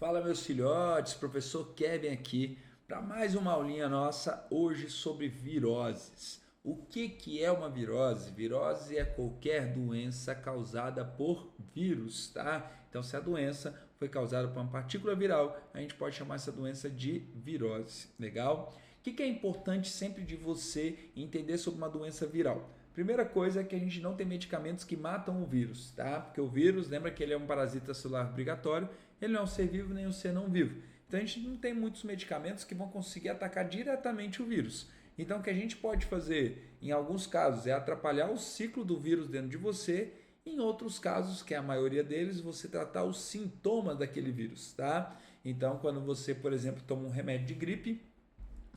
Fala meus filhotes, professor Kevin aqui para mais uma aulinha nossa hoje sobre viroses. O que é uma virose? Virose é qualquer doença causada por vírus, tá? Então se a doença foi causada por uma partícula viral, a gente pode chamar essa doença de virose, legal? O que é importante sempre de você entender sobre uma doença viral? Primeira coisa é que a gente não tem medicamentos que matam o vírus, tá? Porque o vírus, lembra que ele é um parasita celular obrigatório, ele não é um ser vivo nem um ser não vivo. Então a gente não tem muitos medicamentos que vão conseguir atacar diretamente o vírus. Então o que a gente pode fazer, em alguns casos, é atrapalhar o ciclo do vírus dentro de você. Em outros casos, que é a maioria deles, você tratar os sintomas daquele vírus, tá? Então quando você, por exemplo, toma um remédio de gripe,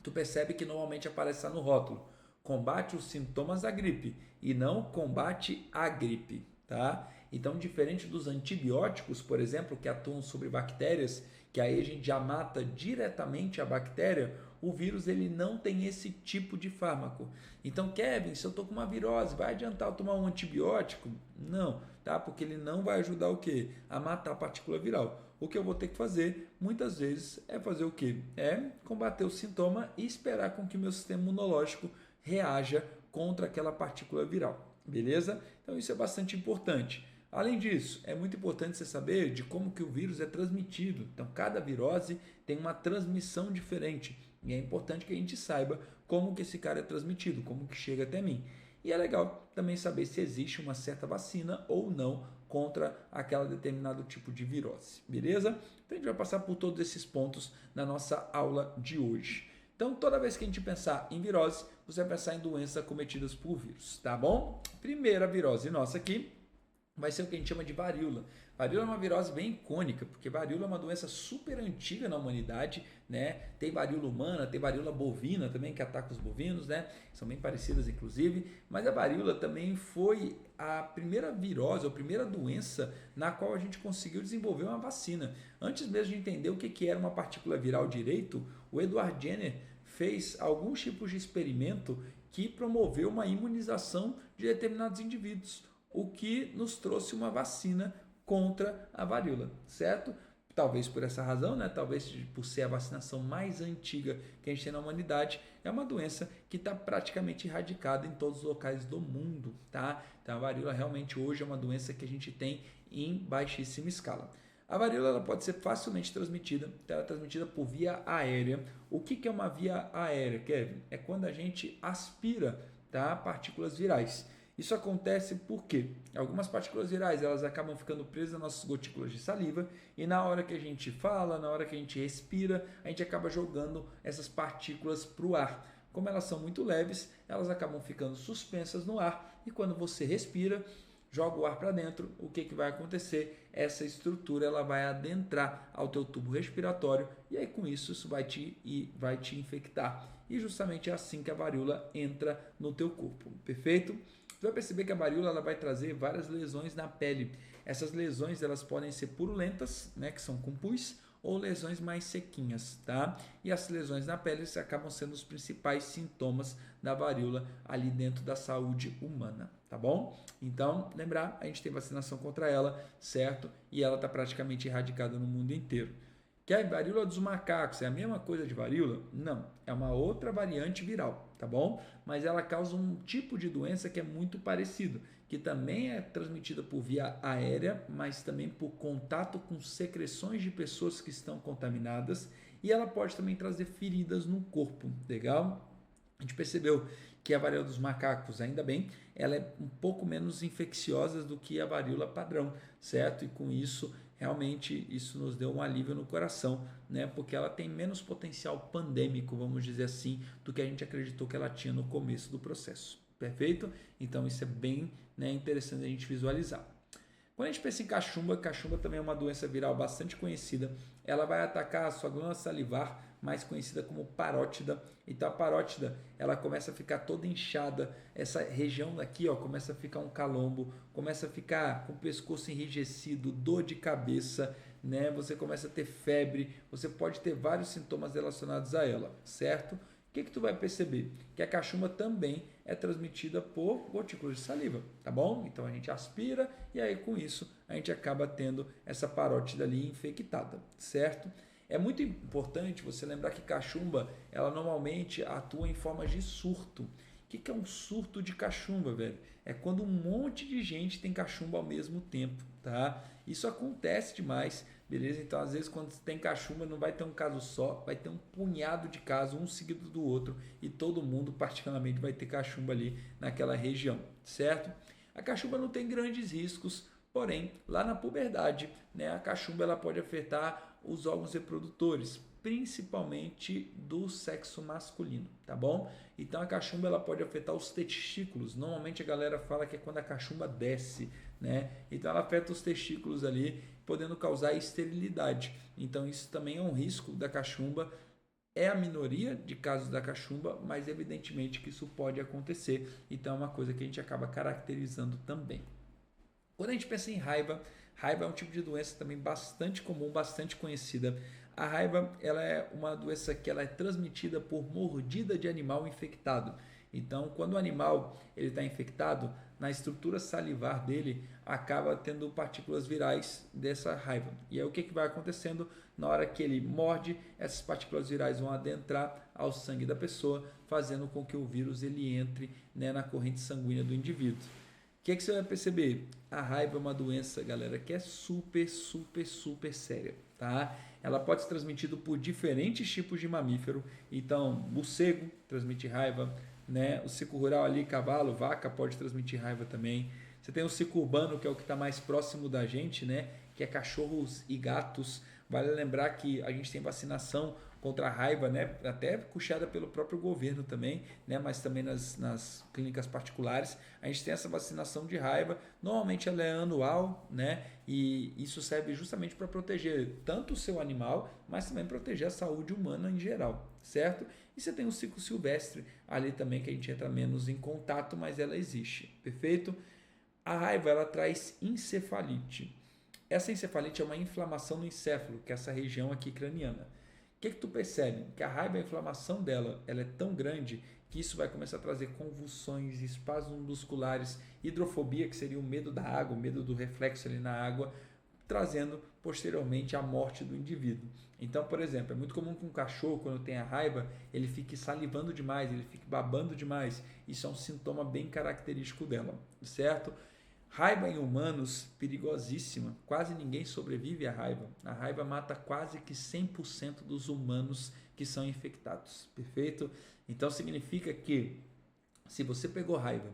tu percebe que normalmente aparece lá no rótulo: combate os sintomas da gripe e não combate a gripe, tá? Então, diferente dos antibióticos, por exemplo, que atuam sobre bactérias, que aí a gente já mata diretamente a bactéria, o vírus ele não tem esse tipo de fármaco. Então, Kevin, se eu tô com uma virose, vai adiantar eu tomar um antibiótico? Não, tá? Porque ele não vai ajudar o quê? A matar a partícula viral. O que eu vou ter que fazer, muitas vezes, é fazer o quê? É combater o sintoma e esperar com que o meu sistema imunológico reaja contra aquela partícula viral, beleza? Então isso é bastante importante. Além disso, é muito importante você saber de como que o vírus é transmitido. Então, cada virose tem uma transmissão diferente. E é importante que a gente saiba como que esse cara é transmitido, como que chega até mim. E é legal também saber se existe uma certa vacina ou não contra aquela determinado tipo de virose, beleza? Então a gente vai passar por todos esses pontos na nossa aula de hoje. Então, toda vez que a gente pensar em virose, você vai pensar em doenças cometidas por vírus, tá bom? Primeira virose nossa aqui vai ser o que a gente chama de varíola. Varíola é uma virose bem icônica, porque varíola é uma doença super antiga na humanidade, né? Tem varíola humana, tem varíola bovina também, que ataca os bovinos, né? São bem parecidas, inclusive. Mas a varíola também foi a primeira virose, a primeira doença na qual a gente conseguiu desenvolver uma vacina. Antes mesmo de entender o que era uma partícula viral direito, o Edward Jenner fez alguns tipos de experimento que promoveu uma imunização de determinados indivíduos, o que nos trouxe uma vacina contra a varíola, certo? Talvez por essa razão, né? Talvez por ser a vacinação mais antiga que a gente tem na humanidade, é uma doença que está praticamente erradicada em todos os locais do mundo, tá? Então a varíola realmente hoje é uma doença que a gente tem em baixíssima escala. A varíola ela pode ser facilmente transmitida, ela é transmitida por via aérea. O que é uma via aérea, Kevin? É quando a gente aspira, tá, partículas virais. Isso acontece porque algumas partículas virais elas acabam ficando presas nas nossas gotículas de saliva e na hora que a gente fala, na hora que a gente respira, a gente acaba jogando essas partículas para o ar. Como elas são muito leves, elas acabam ficando suspensas no ar e quando você respira, joga o ar para dentro, o que vai acontecer? Essa estrutura ela vai adentrar ao teu tubo respiratório e aí com isso vai te infectar. E justamente é assim que a varíola entra no teu corpo, perfeito? Você vai perceber que a varíola ela vai trazer várias lesões na pele. Essas lesões elas podem ser purulentas, né, que são com pus, ou lesões mais sequinhas, tá? E as lesões na pele acabam sendo os principais sintomas da varíola ali dentro da saúde humana, tá bom? Então, lembrar, a gente tem vacinação contra ela, certo? E ela está praticamente erradicada no mundo inteiro. Que a varíola dos macacos é a mesma coisa de varíola? Não, é uma outra variante viral, tá bom? Mas ela causa um tipo de doença que é muito parecido, que também é transmitida por via aérea, mas também por contato com secreções de pessoas que estão contaminadas, e ela pode também trazer feridas no corpo, legal? A gente percebeu que a varíola dos macacos, ainda bem, ela é um pouco menos infecciosa do que a varíola padrão, certo? E com isso, realmente, isso nos deu um alívio no coração, né? Porque ela tem menos potencial pandêmico, vamos dizer assim, do que a gente acreditou que ela tinha no começo do processo. Perfeito? Então isso é bem, né, interessante a gente visualizar. Quando a gente pensa em cachumba, cachumba também é uma doença viral bastante conhecida. Ela vai atacar a sua glândula salivar, mais conhecida como parótida. Então a parótida, ela começa a ficar toda inchada. Essa região aqui, ó, começa a ficar um calombo, começa a ficar com o pescoço enrijecido, dor de cabeça, né? Você começa a ter febre, você pode ter vários sintomas relacionados a ela, certo? O que tu vai perceber? Que a cachumba também é transmitida por gotículas de saliva, tá bom? Então a gente aspira e aí com isso a gente acaba tendo essa parótida ali infectada, certo? É muito importante você lembrar que cachumba, ela normalmente atua em formas de surto. O que é um surto de cachumba, velho? É quando um monte de gente tem cachumba ao mesmo tempo, tá? Isso acontece demais, beleza? Então, às vezes, quando tem cachumba, não vai ter um caso só, vai ter um punhado de casos, um seguido do outro, e todo mundo, particularmente, vai ter cachumba ali naquela região, certo? A cachumba não tem grandes riscos, porém, lá na puberdade, né, a cachumba ela pode afetar os órgãos reprodutores, principalmente do sexo masculino, tá bom? Então a cachumba ela pode afetar os testículos. Normalmente a galera fala que é quando a cachumba desce, né? Então ela afeta os testículos ali, podendo causar esterilidade. Então isso também é um risco da cachumba. É a minoria de casos da cachumba, mas evidentemente que isso pode acontecer. Então é uma coisa que a gente acaba caracterizando também. Quando a gente pensa em raiva, raiva é um tipo de doença também bastante comum, bastante conhecida. A raiva ela é uma doença que ela é transmitida por mordida de animal infectado. Então, quando o animal ele está infectado, na estrutura salivar dele acaba tendo partículas virais dessa raiva. E aí o que vai acontecendo? Na hora que ele morde, essas partículas virais vão adentrar ao sangue da pessoa, fazendo com que o vírus ele entre, né, na corrente sanguínea do indivíduo. O que você vai perceber? A raiva é uma doença, galera, que é super, super, super séria, tá? Ela pode ser transmitida por diferentes tipos de mamífero. Então, morcego transmite raiva, né? O ciclo rural ali, cavalo, vaca, pode transmitir raiva também. Você tem o ciclo urbano, que é o que está mais próximo da gente, né? Que é cachorros e gatos. Vale lembrar que a gente tem vacinação contra a raiva, né? Até puxada pelo próprio governo também, né? Mas também nas clínicas particulares a gente tem essa vacinação de raiva. Normalmente ela é anual, né? E isso serve justamente para proteger tanto o seu animal, mas também proteger a saúde humana em geral, certo? E você tem o ciclo silvestre ali também que a gente entra menos em contato, mas ela existe, perfeito? A raiva ela traz encefalite. Essa encefalite é uma inflamação no encéfalo, que é essa região aqui craniana. O que tu percebe? Que a raiva, a inflamação dela, ela é tão grande que isso vai começar a trazer convulsões, espasmos musculares, hidrofobia, que seria o medo da água, o medo do reflexo ali na água, trazendo posteriormente a morte do indivíduo. Então, por exemplo, é muito comum que um cachorro, quando tem a raiva, ele fique salivando demais, ele fique babando demais. Isso é um sintoma bem característico dela, certo? Raiva em humanos, perigosíssima. Quase ninguém sobrevive à raiva. A raiva mata quase que 100% dos humanos que são infectados. Perfeito? Então significa que se você pegou raiva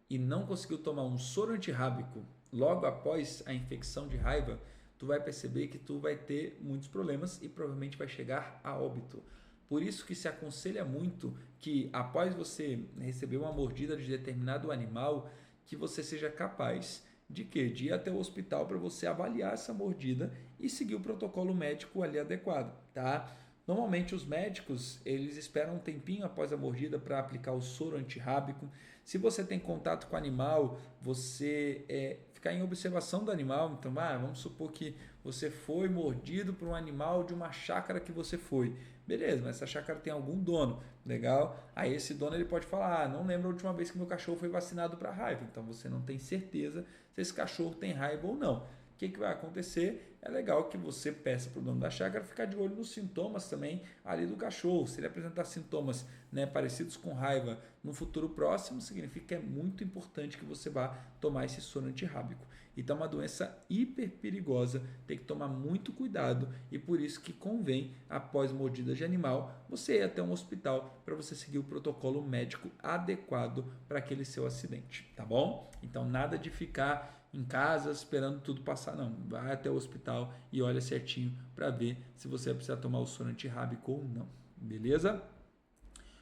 e não conseguiu tomar um soro antirrábico logo após a infecção de raiva, tu vai perceber que tu vai ter muitos problemas e provavelmente vai chegar a óbito. Por isso que se aconselha muito que após você receber uma mordida de determinado animal, que você seja capaz de quê? De ir até o hospital para você avaliar essa mordida e seguir o protocolo médico ali adequado, tá? Normalmente os médicos, eles esperam um tempinho após a mordida para aplicar o soro antirrábico. Se você tem contato com o animal, você ficar em observação do animal. Então, vamos supor que você foi mordido por um animal de uma chácara que você foi. Beleza, mas essa chácara tem algum dono, legal? Aí esse dono ele pode falar, não lembro a última vez que meu cachorro foi vacinado para raiva. Então você não tem certeza se esse cachorro tem raiva ou não. O que vai acontecer? É legal que você peça para o dono da chácara ficar de olho nos sintomas também ali do cachorro. Se ele apresentar sintomas, né, parecidos com raiva no futuro próximo, significa que é muito importante que você vá tomar esse soro antirrábico. Então é uma doença hiper perigosa, tem que tomar muito cuidado e por isso que convém, após mordida de animal, você ir até um hospital para você seguir o protocolo médico adequado para aquele seu acidente, tá bom? Então nada de ficar em casa esperando tudo passar, não. Vai até o hospital e olha certinho para ver se você vai precisar tomar o soro antirrábico ou não, beleza?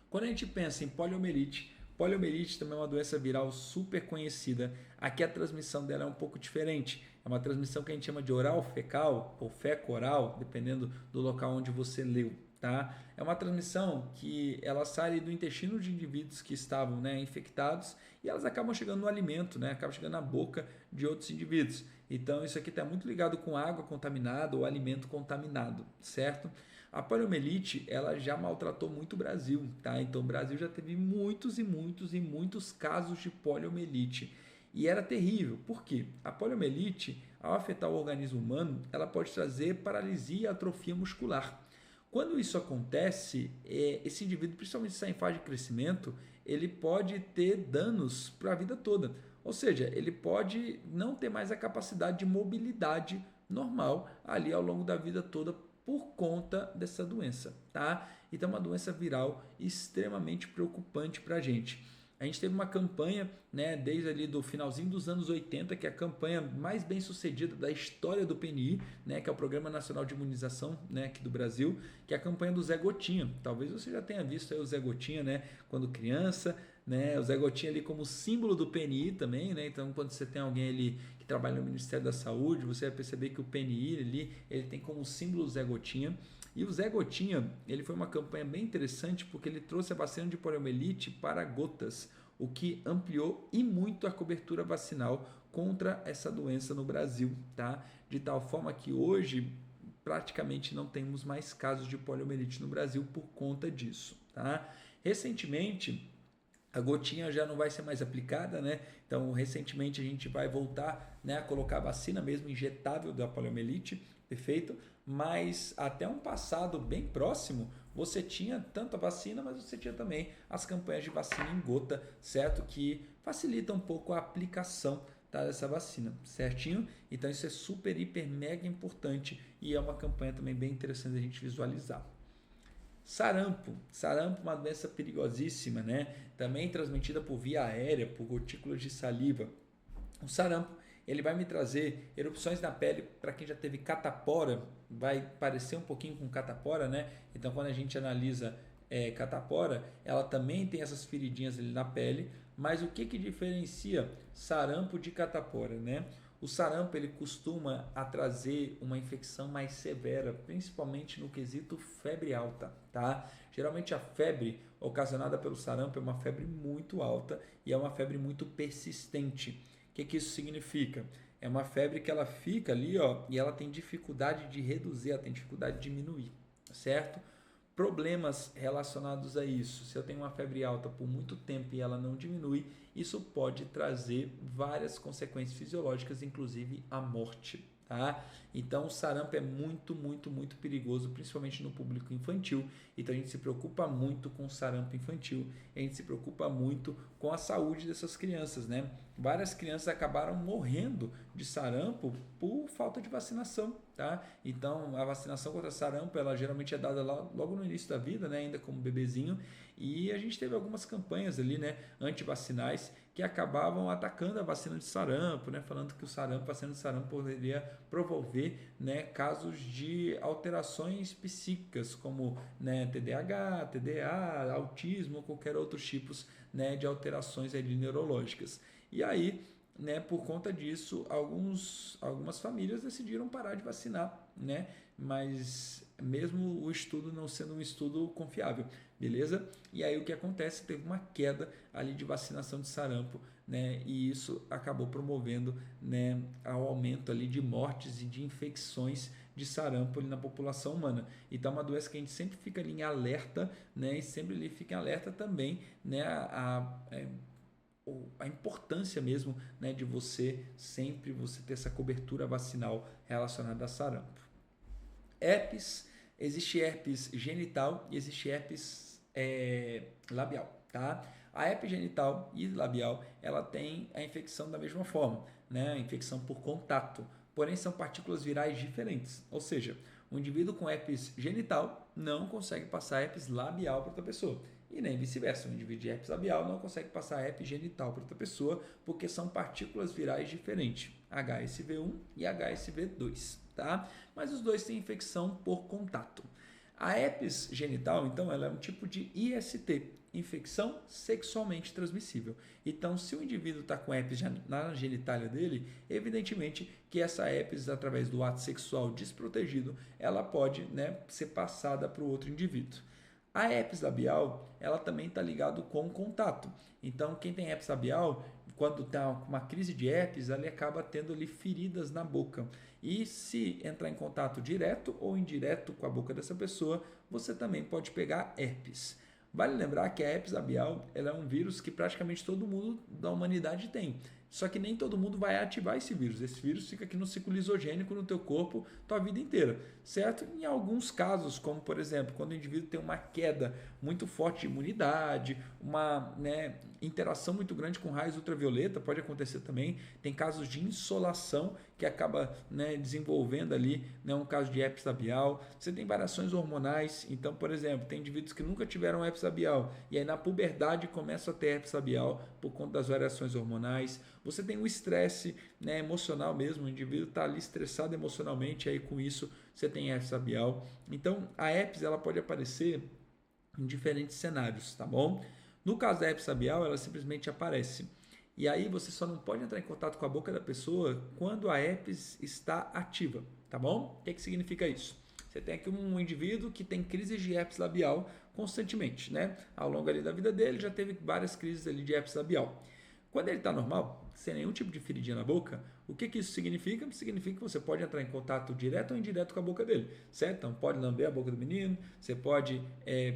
Quando a gente pensa em poliomielite, poliomielite também é uma doença viral super conhecida. Aqui a transmissão dela é um pouco diferente. É uma transmissão que a gente chama de oral fecal ou feco-oral, dependendo do local onde você leu, tá? É uma transmissão que ela sai do intestino de indivíduos que estavam, né, infectados e elas acabam chegando no alimento, né? Acabam chegando na boca de outros indivíduos. Então isso aqui está muito ligado com água contaminada ou alimento contaminado, certo? A poliomielite, ela já maltratou muito o Brasil, tá? Então o Brasil já teve muitos e muitos e muitos casos de poliomielite. E era terrível. Por quê? A poliomielite, ao afetar o organismo humano, ela pode trazer paralisia e atrofia muscular. Quando isso acontece, esse indivíduo, principalmente se está em fase de crescimento, ele pode ter danos para a vida toda. Ou seja, ele pode não ter mais a capacidade de mobilidade normal ali ao longo da vida toda por conta dessa doença, tá? Então é uma doença viral extremamente preocupante para a gente. A gente teve uma campanha, né, desde ali do finalzinho dos anos 80, que é a campanha mais bem sucedida da história do PNI, né, que é o Programa Nacional de Imunização, né, aqui do Brasil, que é a campanha do Zé Gotinha. Talvez você já tenha visto aí o Zé Gotinha, né, quando criança, né, o Zé Gotinha ali como símbolo do PNI também, né, então quando você tem alguém ali que trabalha no Ministério da Saúde, você vai perceber que o PNI ali, ele tem como símbolo o Zé Gotinha. E o Zé Gotinha, ele foi uma campanha bem interessante porque ele trouxe a vacina de poliomielite para gotas, o que ampliou e muito a cobertura vacinal contra essa doença no Brasil, tá? De tal forma que hoje praticamente não temos mais casos de poliomielite no Brasil por conta disso, tá? Recentemente, a gotinha já não vai ser mais aplicada, né? Então, recentemente a gente vai voltar, né, a colocar a vacina mesmo injetável da poliomielite, perfeito? Mas até um passado bem próximo, você tinha tanto a vacina, mas você tinha também as campanhas de vacina em gota, certo? Que facilita um pouco a aplicação, tá, dessa vacina, certinho? Então isso é super, hiper, mega importante e é uma campanha também bem interessante a gente visualizar. Sarampo, sarampo é uma doença perigosíssima, né? Também transmitida por via aérea, por gotículas de saliva. O sarampo, ele vai me trazer erupções na pele. Para quem já teve catapora, vai parecer um pouquinho com catapora, né? Então quando a gente analisa catapora, ela também tem essas feridinhas ali na pele, mas o que que diferencia sarampo de catapora, né? O sarampo ele costuma trazer uma infecção mais severa, principalmente no quesito febre alta, tá? Geralmente a febre ocasionada pelo sarampo é uma febre muito alta e é uma febre muito persistente. O que que isso significa? É uma febre que ela fica ali, ó, e ela tem dificuldade de reduzir, ela tem dificuldade de diminuir, certo? Problemas relacionados a isso. Se eu tenho uma febre alta por muito tempo e ela não diminui, isso pode trazer várias consequências fisiológicas, inclusive a morte, tá? Então, o sarampo é muito, muito, muito perigoso, principalmente no público infantil. Então, a gente se preocupa muito com o sarampo infantil, a gente se preocupa muito com a saúde dessas crianças, né? Várias crianças acabaram morrendo de sarampo por falta de vacinação, tá? Então, a vacinação contra sarampo, ela geralmente é dada logo no início da vida, né? Ainda como bebezinho, e a gente teve algumas campanhas ali, né, antivacinais, que acabavam atacando a vacina de sarampo, né, falando que a vacina de sarampo poderia promover, né, casos de alterações psíquicas, como, né, TDAH, TDA, autismo, qualquer outros tipos, né, de alterações aí neurológicas. E aí, né, por conta disso, algumas famílias decidiram parar de vacinar, né, mas mesmo o estudo não sendo um estudo confiável, beleza? E aí o que acontece? Teve uma queda ali de vacinação de sarampo, né? E isso acabou promovendo, né, ao aumento ali de mortes e de infecções de sarampo ali na população humana. Então é uma doença que a gente sempre fica ali em alerta, né? E sempre ali fica em alerta também, né? A importância mesmo, né, de você sempre ter essa cobertura vacinal relacionada a sarampo. Herpes, existe herpes genital e existe herpes labial, tá? A herpes genital e labial, ela tem a infecção da mesma forma, né? A infecção por contato, porém são partículas virais diferentes, ou seja, o indivíduo com herpes genital não consegue passar herpes labial para outra pessoa. E nem vice-versa, o indivíduo de herpes labial não consegue passar herpes genital para outra pessoa, porque são partículas virais diferentes, HSV1 e HSV2, tá? Mas os dois têm infecção por contato. A herpes genital, então, ela é um tipo de IST, infecção sexualmente transmissível. Então, se o indivíduo está com herpes na genitália dele, evidentemente que essa herpes, através do ato sexual desprotegido, ela pode, né, ser passada para o outro indivíduo. A herpes labial, ela também está ligado com contato. Então, quem tem herpes labial, quando está com uma crise de herpes, ele acaba tendo ali feridas na boca. E se entrar em contato direto ou indireto com a boca dessa pessoa, você também pode pegar herpes. Vale lembrar que a herpes labial ela é um vírus que praticamente todo mundo da humanidade tem. Só que nem todo mundo vai ativar esse vírus. Esse vírus fica aqui no ciclo lisogênico no teu corpo tua vida inteira, certo? Em alguns casos, como por exemplo, quando o indivíduo tem uma queda muito forte de imunidade, uma, né, interação muito grande com raios ultravioleta, pode acontecer também. Tem casos de insolação que acaba, né, desenvolvendo ali, né, um caso de herpes labial. Você tem variações hormonais. Então, por exemplo, tem indivíduos que nunca tiveram herpes labial e aí na puberdade começam a ter herpes labial por conta das variações hormonais. Você tem o estresse, né, emocional mesmo, o indivíduo está ali estressado emocionalmente, aí com isso você tem herpes labial. Então a herpes ela pode aparecer em diferentes cenários, tá bom? No caso da herpes labial, ela simplesmente aparece. E aí você só não pode entrar em contato com a boca da pessoa quando a herpes está ativa, tá bom? O que significa isso? Você tem aqui um indivíduo que tem crises de herpes labial constantemente, né? Ao longo ali da vida dele já teve várias crises ali de herpes labial. Quando ele está normal, sem nenhum tipo de feridinha na boca, o que isso significa? Significa que você pode entrar em contato direto ou indireto com a boca dele, certo? Então pode lamber a boca do menino, você pode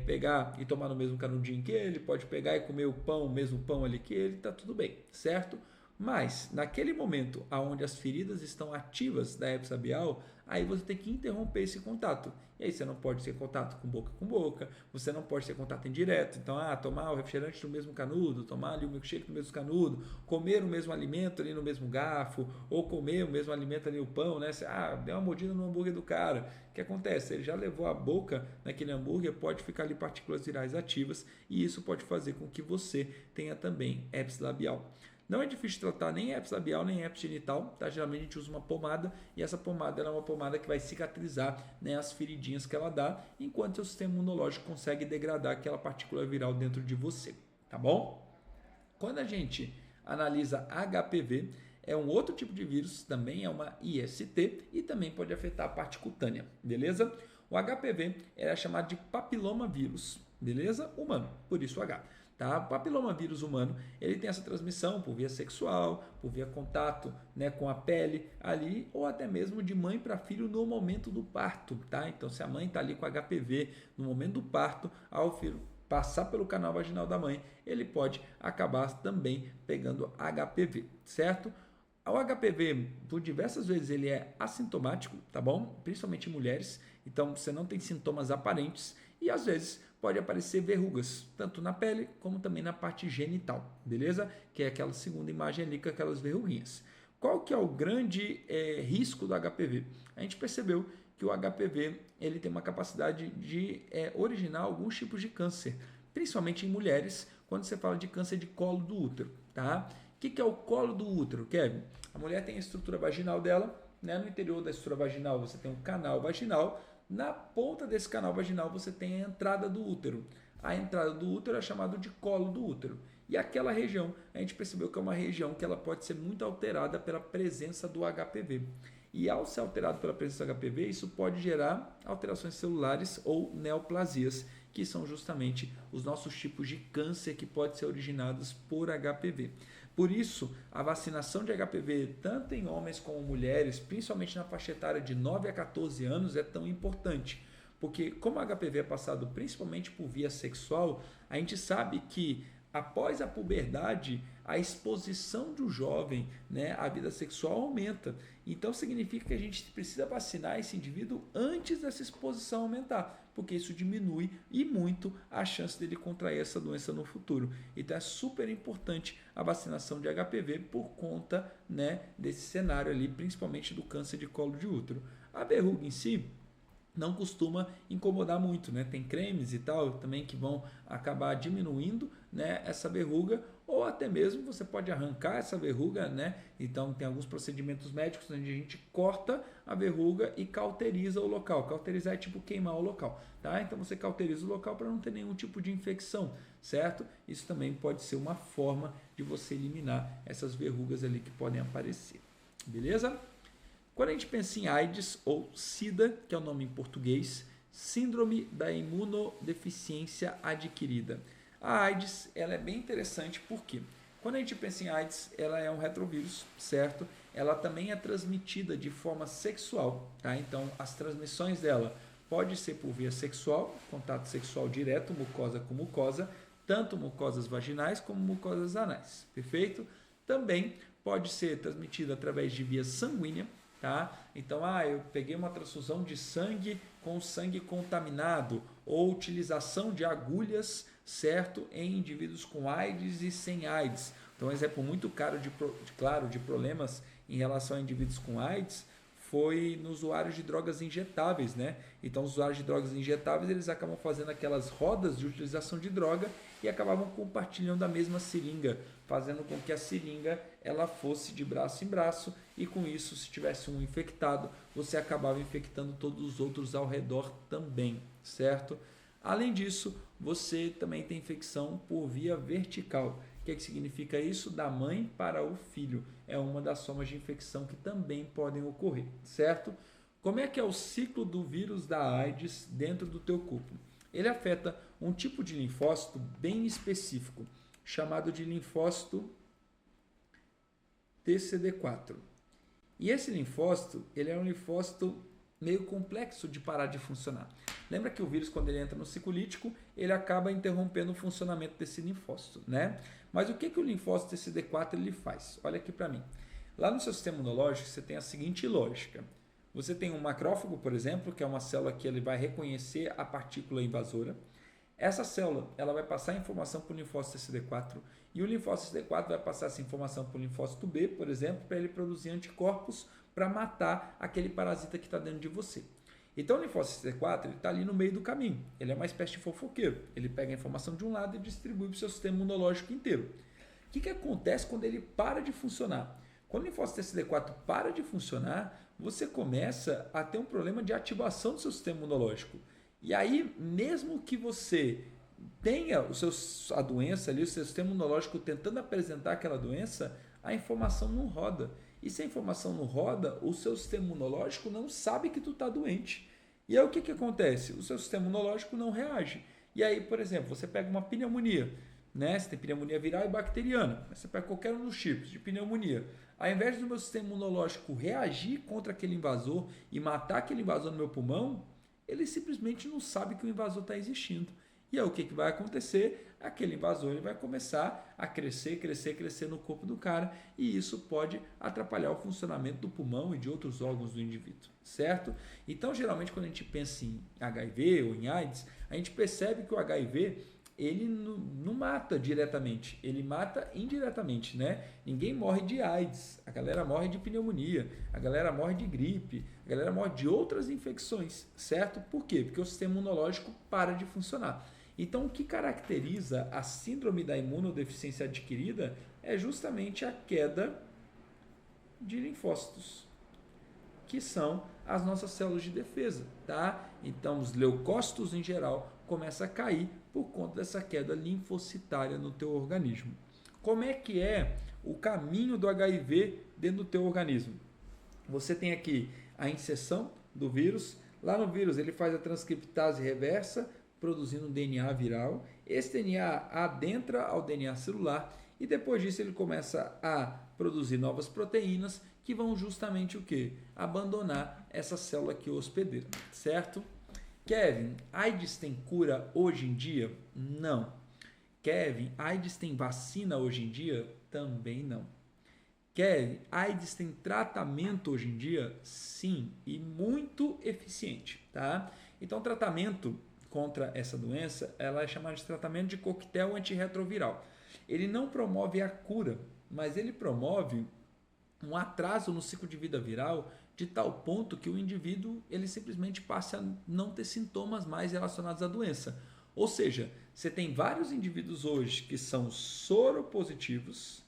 pegar e tomar no mesmo canudinho que ele, pode pegar e comer o mesmo pão ali que ele, tá tudo bem, certo? Mas naquele momento onde as feridas estão ativas da herpes labial, aí você tem que interromper esse contato. E aí você não pode ter contato com boca, você não pode ter contato indireto. Então, tomar o refrigerante no mesmo canudo, tomar ali o milkshake no mesmo canudo, comer o mesmo alimento ali no mesmo garfo, ou comer o mesmo alimento ali no pão, né? Você, deu uma mordida no hambúrguer do cara. O que acontece? Ele já levou a boca naquele hambúrguer, pode ficar ali partículas virais ativas e isso pode fazer com que você tenha também herpes labial. Não é difícil tratar nem herpes labial, nem herpes genital, tá? Geralmente a gente usa uma pomada e essa pomada é uma pomada que vai cicatrizar, né, as feridinhas que ela dá, enquanto o sistema imunológico consegue degradar aquela partícula viral dentro de você, tá bom? Quando a gente analisa HPV, é um outro tipo de vírus, também é uma IST e também pode afetar a parte cutânea, beleza? O HPV é chamado de papilomavírus, beleza? Humano, por isso o H. Tá? O papilomavírus humano ele tem essa transmissão por via sexual, por via contato, né, com a pele ali, ou até mesmo de mãe para filho no momento do parto. Tá? Então, se a mãe está ali com HPV no momento do parto, ao filho passar pelo canal vaginal da mãe, ele pode acabar também pegando HPV, certo? O HPV, por diversas vezes, ele é assintomático, tá bom? Principalmente em mulheres, então você não tem sintomas aparentes e às vezes pode aparecer verrugas, tanto na pele como também na parte genital, beleza? Que é aquela segunda imagem ali com aquelas verruguinhas. Qual que é o grande risco do HPV? A gente percebeu que o HPV ele tem uma capacidade de originar alguns tipos de câncer, principalmente em mulheres, quando você fala de câncer de colo do útero, tá? O que é o colo do útero, Kevin? A mulher tem a estrutura vaginal dela, né? No interior da estrutura vaginal você tem um canal vaginal, na ponta desse canal vaginal você tem a entrada do útero. A entrada do útero é chamada de colo do útero. E aquela região, a gente percebeu que é uma região que ela pode ser muito alterada pela presença do HPV. E ao ser alterado pela presença do HPV, isso pode gerar alterações celulares ou neoplasias, que são justamente os nossos tipos de câncer que podem ser originados por HPV. Por isso, a vacinação de HPV, tanto em homens como mulheres, principalmente na faixa etária de 9 a 14 anos, é tão importante. Porque como o HPV é passado principalmente por via sexual, a gente sabe que após a puberdade, a exposição do jovem, né, à vida sexual aumenta. Então significa que a gente precisa vacinar esse indivíduo antes dessa exposição aumentar, porque isso diminui e muito a chance dele contrair essa doença no futuro. Então é super importante a vacinação de HPV por conta, né, desse cenário ali, principalmente do câncer de colo de útero. A verruga em si não costuma incomodar muito, né? Tem cremes e tal também que vão acabar diminuindo, né, essa verruga, ou até mesmo você pode arrancar essa verruga, né? Então tem alguns procedimentos médicos onde a gente corta a verruga e cauteriza o local. Cauterizar é tipo queimar o local, tá? Então você cauteriza o local para não ter nenhum tipo de infecção, certo? Isso também pode ser uma forma de você eliminar essas verrugas ali que podem aparecer, beleza? Quando a gente pensa em AIDS ou SIDA, que é o nome em português, Síndrome da Imunodeficiência Adquirida. A AIDS ela é bem interessante porque quando a gente pensa em AIDS, ela é um retrovírus, certo? Ela também é transmitida de forma sexual, tá? Então, as transmissões dela pode ser por via sexual, contato sexual direto, mucosa com mucosa, tanto mucosas vaginais como mucosas anais, perfeito? Também pode ser transmitida através de via sanguínea, tá? Então, eu peguei uma transfusão de sangue com sangue contaminado ou utilização de agulhas, certo, em indivíduos com AIDS e sem AIDS. Então, um exemplo muito claro de problemas em relação a indivíduos com AIDS foi nos usuários de drogas injetáveis, né? Então, os usuários de drogas injetáveis, eles acabam fazendo aquelas rodas de utilização de droga e acabavam compartilhando a mesma seringa, fazendo com que a seringa ela fosse de braço em braço e com isso, se tivesse um infectado, você acabava infectando todos os outros ao redor também, certo? Além disso, você também tem infecção por via vertical. O que significa isso? Da mãe para o filho. É uma das formas de infecção que também podem ocorrer, certo? Como é que é o ciclo do vírus da AIDS dentro do teu corpo? Ele afeta um tipo de linfócito bem específico, chamado de linfócito TCD4. E esse linfócito, ele é um linfócito meio complexo de parar de funcionar. Lembra que o vírus, quando ele entra no ciclo lítico, ele acaba interrompendo o funcionamento desse linfócito, né? Mas o que o linfócito TCD4 ele faz? Olha aqui para mim. Lá no seu sistema imunológico, você tem a seguinte lógica. Você tem um macrófago, por exemplo, que é uma célula que ele vai reconhecer a partícula invasora. Essa célula ela vai passar a informação para o linfócito TCD4 e o linfócito TCD4 vai passar essa informação para o linfócito B, por exemplo, para ele produzir anticorpos para matar aquele parasita que está dentro de você. Então o linfócito TCD4 está ali no meio do caminho, ele é uma espécie de fofoqueiro, ele pega a informação de um lado e distribui para o seu sistema imunológico inteiro. O que acontece quando ele para de funcionar? Quando o linfócito TCD4 para de funcionar, você começa a ter um problema de ativação do seu sistema imunológico. E aí, mesmo que você tenha a doença ali, o seu sistema imunológico tentando apresentar aquela doença, a informação não roda. E se a informação não roda, o seu sistema imunológico não sabe que tu está doente. E aí o que acontece? O seu sistema imunológico não reage. E aí, por exemplo, você pega uma pneumonia, né? Você tem pneumonia viral e bacteriana. Você pega qualquer um dos tipos de pneumonia. Ao invés do meu sistema imunológico reagir contra aquele invasor e matar aquele invasor no meu pulmão, ele simplesmente não sabe que o invasor está existindo. E aí o que vai acontecer? Aquele invasor ele vai começar a crescer no corpo do cara e isso pode atrapalhar o funcionamento do pulmão e de outros órgãos do indivíduo, certo? Então, geralmente, quando a gente pensa em HIV ou em AIDS, a gente percebe que o HIV ele não mata diretamente, ele mata indiretamente, né? Ninguém morre de AIDS, a galera morre de pneumonia, a galera morre de gripe, a galera morre de outras infecções, certo? Por quê? Porque o sistema imunológico para de funcionar. Então, o que caracteriza a síndrome da imunodeficiência adquirida é justamente a queda de linfócitos, que são as nossas células de defesa, tá? Então, os leucócitos em geral começam a cair por conta dessa queda linfocitária no teu organismo. Como é que é o caminho do HIV dentro do teu organismo? Você tem aqui a inserção do vírus. Lá no vírus ele faz a transcriptase reversa, produzindo um DNA viral. Esse DNA adentra ao DNA celular e depois disso ele começa a produzir novas proteínas que vão justamente o quê? Abandonar essa célula aqui hospedeira, certo? Kevin, AIDS tem cura hoje em dia? Não. Kevin, AIDS tem vacina hoje em dia? Também não. Kevin, AIDS tem tratamento hoje em dia? Sim, e muito eficiente, tá? Então, tratamento contra essa doença, ela é chamada de tratamento de coquetel antirretroviral. Ele não promove a cura, mas ele promove um atraso no ciclo de vida viral de tal ponto que o indivíduo ele simplesmente passa a não ter sintomas mais relacionados à doença. Ou seja, você tem vários indivíduos hoje que são soropositivos. O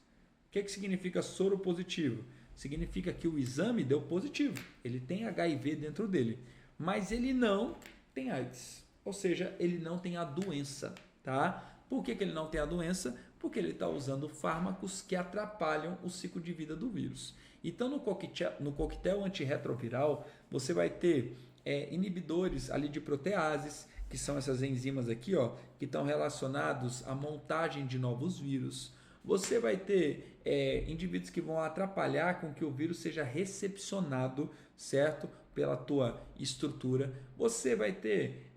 que significa soropositivo? Significa que o exame deu positivo, ele tem HIV dentro dele, mas ele não tem AIDS, ou seja, ele não tem a doença, tá? Por que ele não tem a doença? Porque ele está usando fármacos que atrapalham o ciclo de vida do vírus. Então, no coquetel antirretroviral, você vai ter inibidores ali de proteases, que são essas enzimas aqui, ó, que estão relacionados à montagem de novos vírus. Você vai ter indivíduos que vão atrapalhar com que o vírus seja recepcionado, certo? Pela tua estrutura. Você vai ter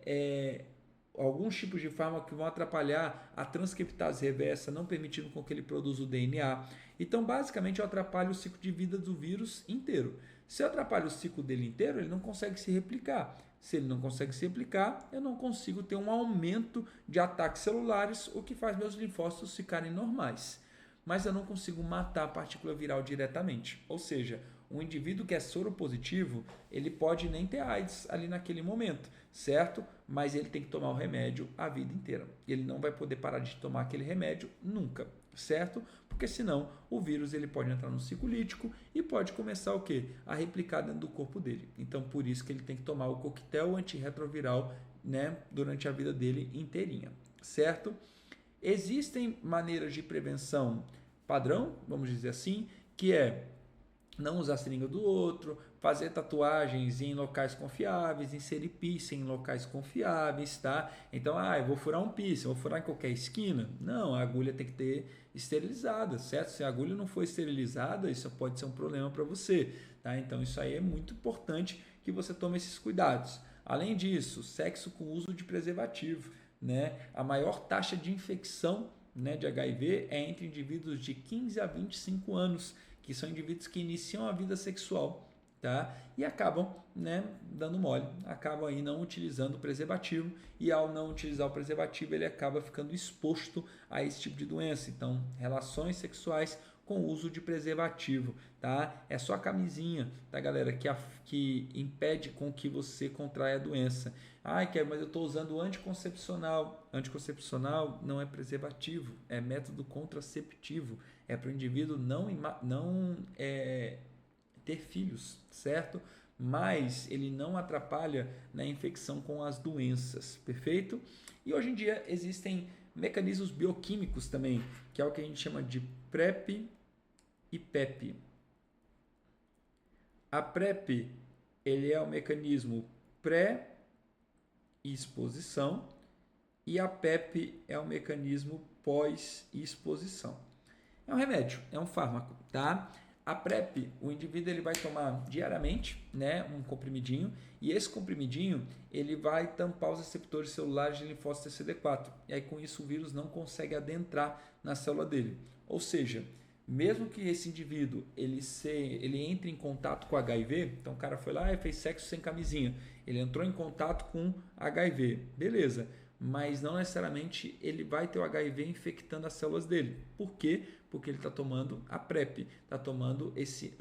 alguns tipos de fármaco que vão atrapalhar a transcriptase reversa, não permitindo com que ele produza o DNA. Então, basicamente, eu atrapalho o ciclo de vida do vírus inteiro. Se eu atrapalho o ciclo dele inteiro, ele não consegue se replicar. Se ele não consegue se replicar, eu não consigo ter um aumento de ataques celulares, o que faz meus linfócitos ficarem normais. Mas eu não consigo matar a partícula viral diretamente. Ou seja, um indivíduo que é soropositivo, ele pode nem ter AIDS ali naquele momento, certo? Mas ele tem que tomar o remédio a vida inteira. Ele não vai poder parar de tomar aquele remédio nunca, certo? Porque senão o vírus ele pode entrar no ciclo lítico e pode começar o quê? A replicar dentro do corpo dele. Então, por isso que ele tem que tomar o coquetel antirretroviral, né, durante a vida dele inteirinha, certo? Existem maneiras de prevenção padrão, vamos dizer assim, que é não usar a seringa do outro, fazer tatuagens em locais confiáveis, inserir piercing em locais confiáveis, tá? Então, eu vou furar um piercing, vou furar em qualquer esquina? Não, a agulha tem que ter esterilizada, certo? Se a agulha não for esterilizada, isso pode ser um problema para você, tá? Então, isso aí é muito importante que você tome esses cuidados. Além disso, sexo com uso de preservativo, né? A maior taxa de infecção, né, de HIV é entre indivíduos de 15 a 25 anos, que são indivíduos que iniciam a vida sexual, tá? E acabam, né, dando mole, acabam aí não utilizando o preservativo, e ao não utilizar o preservativo ele acaba ficando exposto a esse tipo de doença. Então, relações sexuais com uso de preservativo, tá? É só a camisinha, tá, galera, que impede com que você contraia a doença. Mas eu estou usando anticoncepcional. Anticoncepcional não é preservativo, é método contraceptivo. É para o indivíduo não ter filhos, certo? Mas ele não atrapalha na infecção com as doenças, perfeito? E hoje em dia existem mecanismos bioquímicos também, que é o que a gente chama de PrEP e PEP. A PrEP, ele é o mecanismo pré-exposição e a PEP é o mecanismo pós-exposição. É um remédio, é um fármaco, tá? A PrEP, o indivíduo ele vai tomar diariamente, né, um comprimidinho, e esse comprimidinho ele vai tampar os receptores celulares de linfócito CD4. E aí com isso o vírus não consegue adentrar na célula dele. Ou seja, mesmo que esse indivíduo ele entre em contato com HIV, então o cara foi lá e fez sexo sem camisinha, ele entrou em contato com HIV, beleza, mas não necessariamente ele vai ter o HIV infectando as células dele. Por quê? Porque ele está tomando a PrEP, está tomando esse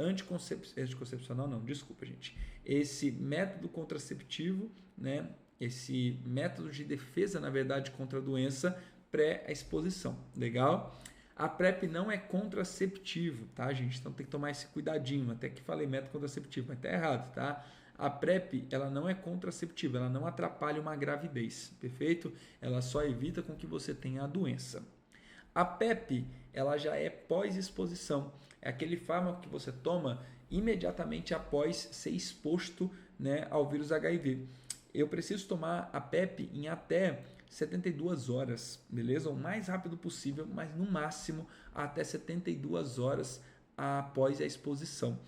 esse método contraceptivo, né? Esse método de defesa, na verdade, contra a doença pré-exposição, legal? A PrEP não é contraceptivo, tá, gente? Então tem que tomar esse cuidadinho. Até que falei método contraceptivo, mas tá errado, tá? A PrEP, ela não é contraceptiva, ela não atrapalha uma gravidez, perfeito? Ela só evita com que você tenha a doença. A PEP, ela já é pós-exposição. É aquele fármaco que você toma imediatamente após ser exposto, né, ao vírus HIV. Eu preciso tomar a PEP em até 72 horas, beleza? O mais rápido possível, mas no máximo até 72 horas após a exposição.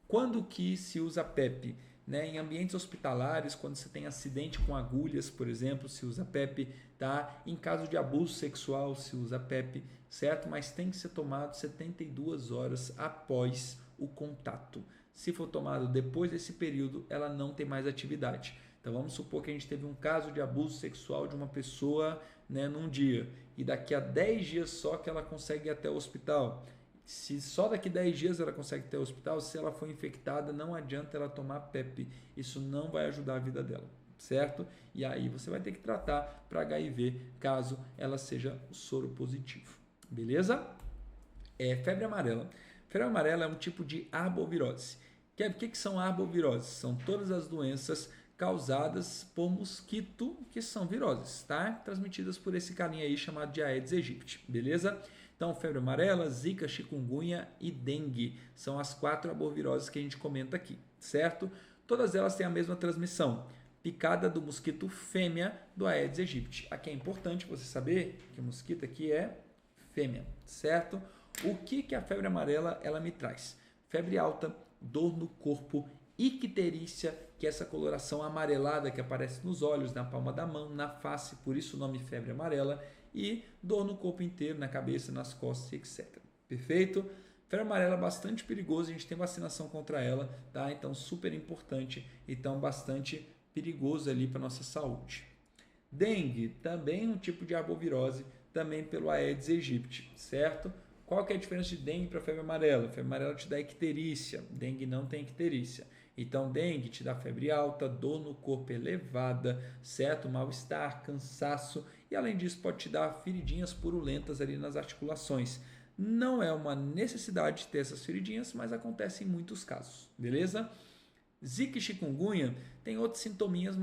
Quando que se usa PEP? Né? Em ambientes hospitalares, quando você tem acidente com agulhas, por exemplo, se usa PEP, tá? Em caso de abuso sexual, se usa PEP, certo? Mas tem que ser tomado 72 horas após o contato. Se for tomado depois desse período, ela não tem mais atividade. Então vamos supor que a gente teve um caso de abuso sexual de uma pessoa, né, num dia, e daqui a 10 dias só que ela consegue ir até o hospital. Se só daqui 10 dias ela consegue ter o hospital, se ela for infectada, não adianta ela tomar PEP. Isso não vai ajudar a vida dela, certo? E aí você vai ter que tratar para HIV caso ela seja soro positivo, beleza? Febre amarela. Febre amarela é um tipo de arbovirose. O que são arboviroses? São todas as doenças causadas por mosquito que são viroses, tá? Transmitidas por esse carinha aí chamado de Aedes aegypti, beleza? Então, febre amarela, zika, chikungunya e dengue são as 4 arboviroses que a gente comenta aqui, certo? Todas elas têm a mesma transmissão, picada do mosquito fêmea do Aedes aegypti. Aqui é importante você saber que o mosquito aqui é fêmea, certo? O que a febre amarela ela me traz? Febre alta, dor no corpo, icterícia, que é essa coloração amarelada que aparece nos olhos, na palma da mão, na face, por isso o nome febre amarela, e dor no corpo inteiro, na cabeça, nas costas, etc. Perfeito? Febre amarela é bastante perigoso, a gente tem vacinação contra ela, tá? Então super importante, então bastante perigoso ali para nossa saúde. Dengue, também um tipo de arbovirose, também pelo Aedes aegypti, certo? Qual que é a diferença de dengue para febre amarela? Febre amarela te dá icterícia, dengue não tem icterícia. Então, dengue te dá febre alta, dor no corpo elevada, certo? Mal-estar, cansaço e, além disso, pode te dar feridinhas purulentas ali nas articulações. Não é uma necessidade de ter essas feridinhas, mas acontece em muitos casos, beleza? Zika e chikungunya tem outros sintominhas,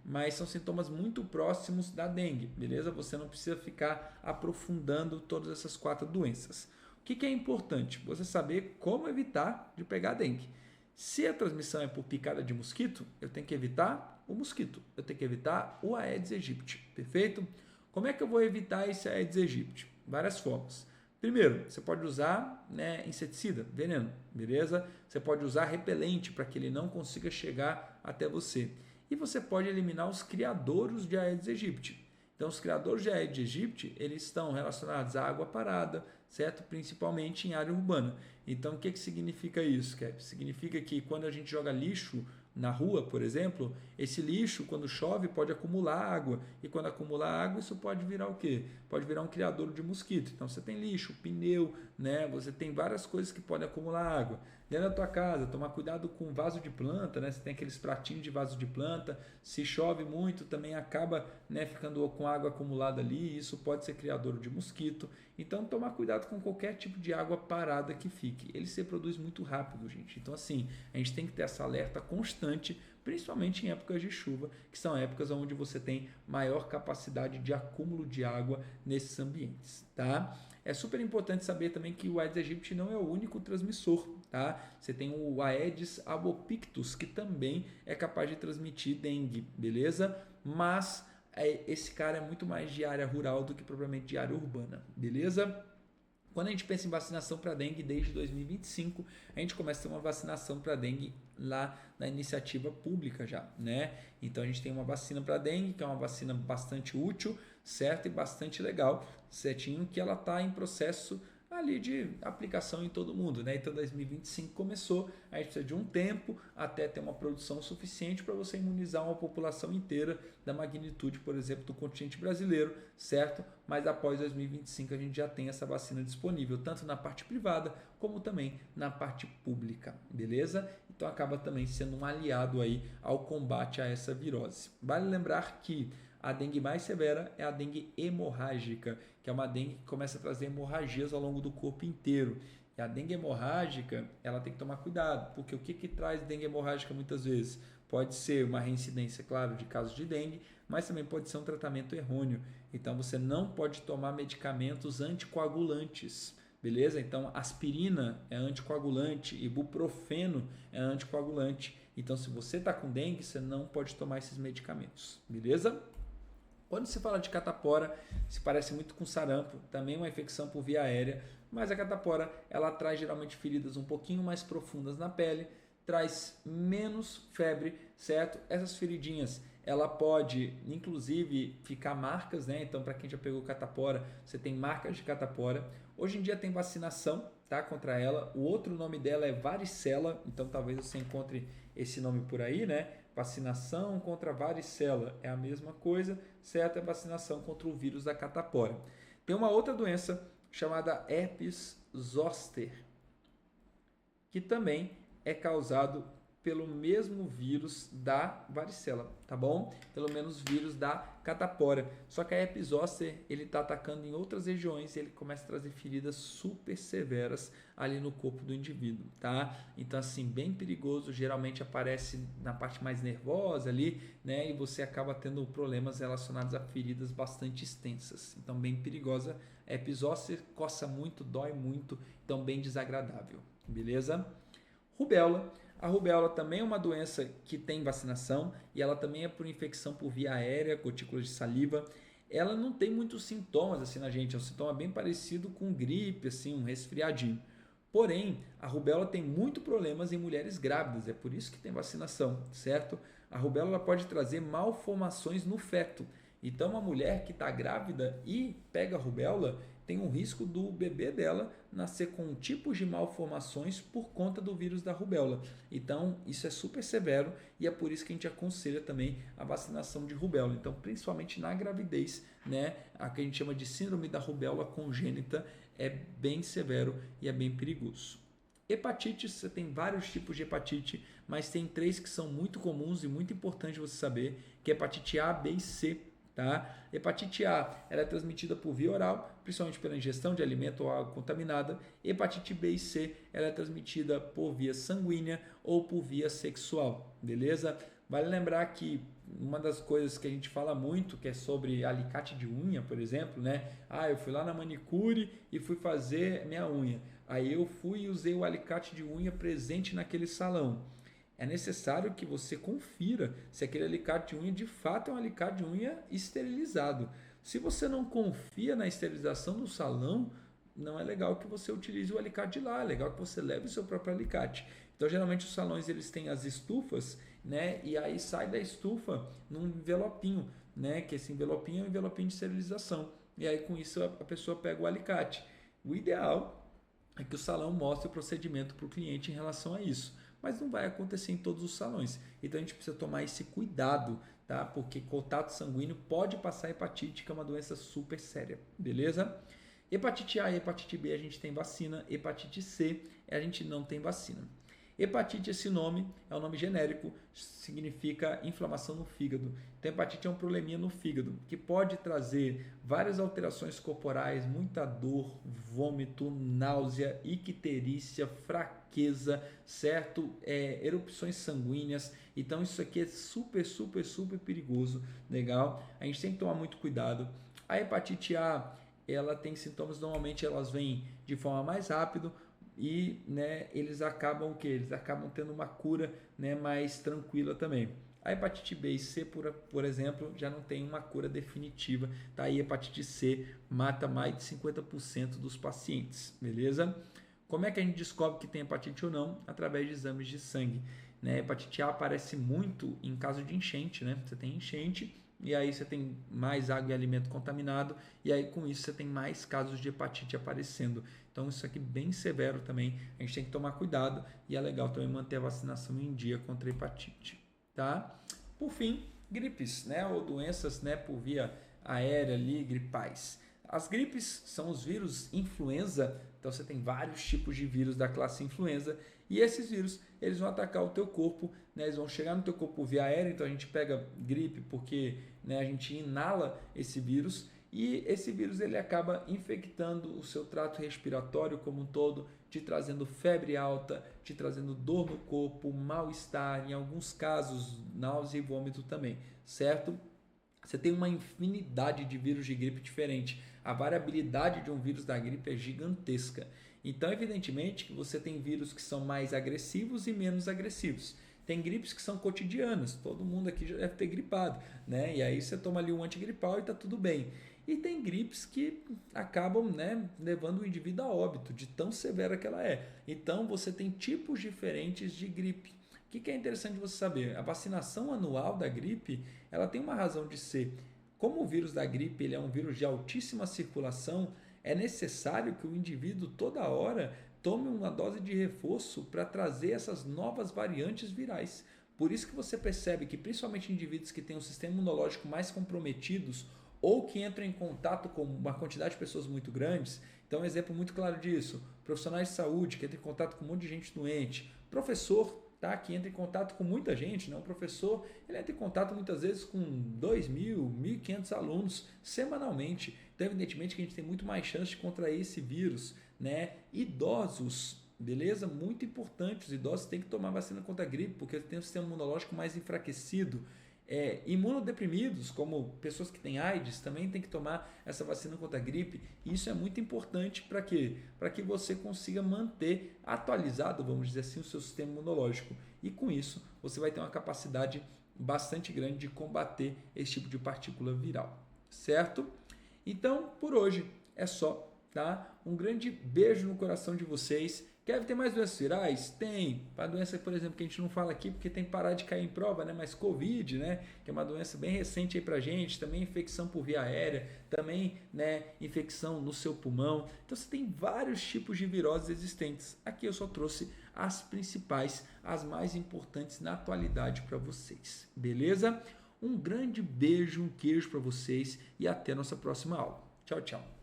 mas são sintomas muito próximos da dengue, beleza? Você não precisa ficar aprofundando todas essas 4 doenças. O que é importante? Você saber como evitar de pegar dengue. Se a transmissão é por picada de mosquito, eu tenho que evitar o mosquito, eu tenho que evitar o Aedes aegypti, perfeito? Como é que eu vou evitar esse Aedes aegypti? Várias formas. Primeiro, você pode usar inseticida, veneno, beleza? Você pode usar repelente para que ele não consiga chegar até você. E você pode eliminar os criadouros de Aedes aegypti. Então, os criadores de Aedes aegypti, eles estão relacionados à água parada, certo? Principalmente em área urbana. Então, o que significa isso, Kev? Significa que quando a gente joga lixo na rua, por exemplo, esse lixo, quando chove, pode acumular água. E quando acumular água, isso pode virar o quê? Pode virar um criador de mosquito. Então, você tem lixo, pneu, né? Você tem várias coisas que podem acumular água. Dentro da tua casa, tomar cuidado com vaso de planta, né? Você tem aqueles pratinhos de vaso de planta. Se chove muito, também acaba ficando com água acumulada ali. Isso pode ser criador de mosquito. Então, tomar cuidado com qualquer tipo de água parada que fique. Ele se reproduz muito rápido, gente. Então, assim, a gente tem que ter essa alerta constante, principalmente em épocas de chuva, que são épocas onde você tem maior capacidade de acúmulo de água nesses ambientes, tá? É super importante saber também que o Aedes aegypti não é o único transmissor, tá? Você tem o Aedes albopictus, que também é capaz de transmitir dengue, beleza? Mas esse cara é muito mais de área rural do que propriamente de área urbana, beleza? Quando a gente pensa em vacinação para dengue desde 2025, a gente começa a ter uma vacinação para dengue lá na iniciativa pública já, né? Então a gente tem uma vacina para dengue, que é uma vacina bastante útil, certo? E bastante legal, certinho, que ela está em processo ali de aplicação em todo mundo, né? Então 2025 começou, a gente precisa de um tempo até ter uma produção suficiente para você imunizar uma população inteira da magnitude, por exemplo, do continente brasileiro, certo? Mas após 2025 a gente já tem essa vacina disponível, tanto na parte privada como também na parte pública, beleza? Então acaba também sendo um aliado aí ao combate a essa virose. Vale lembrar que a dengue mais severa é a dengue hemorrágica, que é uma dengue que começa a trazer hemorragias ao longo do corpo inteiro. E a dengue hemorrágica, ela tem que tomar cuidado, porque o que traz dengue hemorrágica muitas vezes? Pode ser uma reincidência, claro, de casos de dengue, mas também pode ser um tratamento errôneo. Então você não pode tomar medicamentos anticoagulantes, beleza? Então aspirina é anticoagulante, ibuprofeno é anticoagulante. Então se você está com dengue, você não pode tomar esses medicamentos, beleza? Quando se fala de catapora, se parece muito com sarampo, também uma infecção por via aérea, mas a catapora ela traz geralmente feridas um pouquinho mais profundas na pele, traz menos febre, certo? Essas feridinhas, ela pode inclusive ficar marcas, né? Então para quem já pegou catapora, você tem marcas de catapora. Hoje em dia tem vacinação, tá, contra ela. O outro nome dela é varicela, então talvez você encontre esse nome por aí, né? Vacinação contra varicela é a mesma coisa, certo? É vacinação contra o vírus da catapora. Tem uma outra doença chamada herpes zoster, que também é causado pelo mesmo vírus da varicela, tá bom? Pelo menos vírus da catapora. Só que a herpes zoster, ele tá atacando em outras regiões e ele começa a trazer feridas super severas ali no corpo do indivíduo, tá? Então, assim, bem perigoso, geralmente aparece na parte mais nervosa ali, né? E você acaba tendo problemas relacionados a feridas bastante extensas. Então, bem perigosa. A herpes zoster coça muito, dói muito, então bem desagradável, beleza? Rubéola. A rubéola também é uma doença que tem vacinação e ela também é por infecção por via aérea, gotículas de saliva. Ela não tem muitos sintomas assim na gente, é um sintoma bem parecido com gripe, assim, um resfriadinho. Porém, a rubéola tem muito problemas em mulheres grávidas, é por isso que tem vacinação, certo? A rubéola pode trazer malformações no feto. Então, uma mulher que está grávida e pega a rubéola tem um risco do bebê dela nascer com tipos de malformações por conta do vírus da rubéola. Então, isso é super severo e é por isso que a gente aconselha também a vacinação de rubéola. Então, principalmente na gravidez, né, a que a gente chama de síndrome da rubéola congênita é bem severo e é bem perigoso. Hepatite, você tem vários tipos de hepatite, mas tem 3 que são muito comuns e muito importantes você saber, que é hepatite A, B e C. Tá? Hepatite A ela é transmitida por via oral, principalmente pela ingestão de alimento ou água contaminada. Hepatite B e C ela é transmitida por via sanguínea ou por via sexual, beleza? Vale lembrar que uma das coisas que a gente fala muito, que é sobre alicate de unha, por exemplo, né? Ah, eu fui lá na manicure e fui fazer minha unha. Aí eu fui e usei o alicate de unha presente naquele salão. É necessário que você confira se aquele alicate de unha de fato é um alicate de unha esterilizado. Se você não confia na esterilização do salão, não é legal que você utilize o alicate de lá, é legal que você leve o seu próprio alicate. Então, geralmente os salões eles têm as estufas, né? E aí sai da estufa num envelopinho, né? Que esse envelopinho é um envelopinho de esterilização. E aí com isso a pessoa pega o alicate. O ideal é que o salão mostre o procedimento para o cliente em relação a isso. Mas não vai acontecer em todos os salões. Então a gente precisa tomar esse cuidado, tá? Porque contato sanguíneo pode passar hepatite, que é uma doença super séria, beleza? Hepatite A e hepatite B a gente tem vacina, hepatite C a gente não tem vacina. Hepatite, esse nome é um nome genérico, significa inflamação no fígado. Então, hepatite é um probleminha no fígado, que pode trazer várias alterações corporais, muita dor, vômito, náusea, icterícia, fraqueza, certo? Erupções sanguíneas. Então, isso aqui é super, super, super perigoso, legal? A gente tem que tomar muito cuidado. A hepatite A, ela tem sintomas, normalmente elas vêm de forma mais rápida, e né, eles acabam o que? Eles acabam tendo uma cura, né, mais tranquila também. A hepatite B e C, por exemplo, já não tem uma cura definitiva. Tá aí, hepatite C mata mais de 50% dos pacientes, beleza? Como é que a gente descobre que tem hepatite ou não? Através de exames de sangue. Né? Hepatite A aparece muito em caso de enchente, né? Você tem enchente e aí você tem mais água e alimento contaminado e aí com isso você tem mais casos de hepatite aparecendo. Então isso aqui é bem severo também, a gente tem que tomar cuidado e é legal também manter a vacinação em dia contra a hepatite, tá? Por fim, gripes, né, ou doenças, né, por via aérea ali, gripais. As gripes são os vírus influenza, então você tem vários tipos de vírus da classe influenza e esses vírus eles vão atacar o teu corpo, né, eles vão chegar no teu corpo por via aérea, então a gente pega gripe porque né, a gente inala esse vírus e esse vírus ele acaba infectando o seu trato respiratório como um todo, te trazendo febre alta, te trazendo dor no corpo, mal-estar, em alguns casos náusea e vômito também, certo? Você tem uma infinidade de vírus de gripe diferente. A variabilidade de um vírus da gripe é gigantesca. Então, evidentemente, que você tem vírus que são mais agressivos e menos agressivos. Tem gripes que são cotidianas, todo mundo aqui já deve ter gripado, né? E aí você toma ali um antigripal e tá tudo bem. E tem gripes que acabam né, levando o indivíduo a óbito, de tão severa que ela é. Então, você tem tipos diferentes de gripe. O que é interessante você saber? A vacinação anual da gripe, ela tem uma razão de ser. Como o vírus da gripe ele é um vírus de altíssima circulação, é necessário que o indivíduo toda hora tome uma dose de reforço para trazer essas novas variantes virais. Por isso que você percebe que principalmente indivíduos que têm um sistema imunológico mais comprometidos ou que entram em contato com uma quantidade de pessoas muito grandes, então um exemplo muito claro disso, profissionais de saúde que entram em contato com um monte de gente doente, professor tá? Que entra em contato com muita gente, né? Um professor, ele entra em contato muitas vezes com 2.000, 1.500 alunos semanalmente. Então, evidentemente que a gente tem muito mais chance de contrair esse vírus, né? Idosos, beleza? Muito importante, os idosos têm que tomar vacina contra a gripe, porque tem um sistema imunológico mais enfraquecido. Imunodeprimidos, como pessoas que têm AIDS, também tem que tomar essa vacina contra a gripe. E isso é muito importante para quê? Para que você consiga manter atualizado, vamos dizer assim, o seu sistema imunológico. E com isso, você vai ter uma capacidade bastante grande de combater esse tipo de partícula viral, certo? Então, por hoje é só, tá? Um grande beijo no coração de vocês. Quer ter mais doenças virais? Tem. Para doença, por exemplo, que a gente não fala aqui porque tem que parar de cair em prova, né? Mas Covid, né? Que é uma doença bem recente aí pra gente, também infecção por via aérea, também, né, infecção no seu pulmão. Então você tem vários tipos de viroses existentes. Aqui eu só trouxe as principais, as mais importantes na atualidade para vocês. Beleza? Um grande beijo, um queijo para vocês e até a nossa próxima aula. Tchau, tchau.